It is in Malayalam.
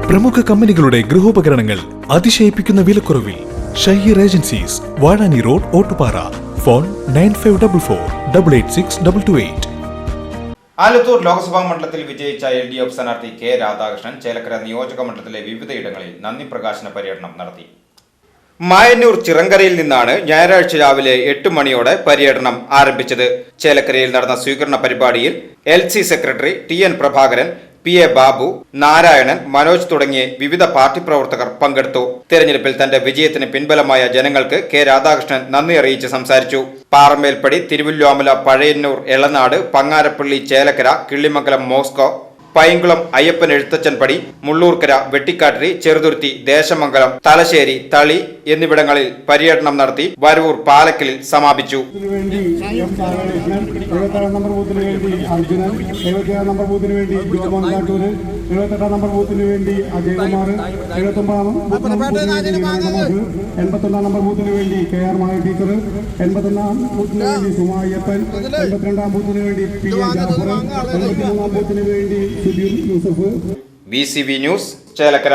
പ്രമുഖ കമ്പനികളുടെ ഗൃഹോപകരണങ്ങൾ അതിശയിപ്പിക്കുന്ന വിലക്കുറവിൽ. Shaheer agencies, Vazhani road, Ottupara. Phone 9544886228. Alathur Lok Sabha മണ്ഡലത്തിൽ വിജയിച്ച LDF സ്ഥാനാർത്ഥി കെ രാധാകൃഷ്ണൻ ചേലക്കര നിയോജക മണ്ഡലത്തിലെ വിവിധയിടങ്ങളിൽ നന്ദി പ്രകാശന പര്യടനം നടത്തി. മായന്നൂർ ചിറങ്കരയിൽ നിന്നാണ് ഞായറാഴ്ച രാവിലെ 8 മണിയോടെ പര്യടനം ആരംഭിച്ചത്. ചേലക്കരയിൽ നടന്ന സ്വീകരണ പരിപാടിയിൽ LC secretary TN Prabhakaran, PA Babu, Narayanan, Manoj തുടങ്ങിയ വിവിധ പാർട്ടി പ്രവർത്തകർ പങ്കെടുത്തു. തെരഞ്ഞെടുപ്പിൽ തന്റെ വിജയത്തിന് പിൻബലമായ ജനങ്ങൾക്ക് കെ രാധാകൃഷ്ണൻ നന്ദി അറിയിച്ച് സംസാരിച്ചു. പാറമേൽപ്പടി, തിരുവല്ലോമല, പഴയന്നൂർ, എളനാട്, പങ്ങാരപ്പള്ളി, ചേലക്കര, കിള്ളിമംഗലം, മോസ്കോ, പൈങ്കുളം, അയ്യപ്പൻ എഴുത്തച്ഛൻപടി, മുള്ളൂർക്കര, വെട്ടിക്കാട്ടിരി, ചെറുതുരുത്തി, ദേശമംഗലം, തലശ്ശേരി, തളി എന്നിവിടങ്ങളിൽ പര്യടനം നടത്തി വരവൂർ പാലക്കലിൽ സമാപിച്ചു. VCV news, Chelakkara.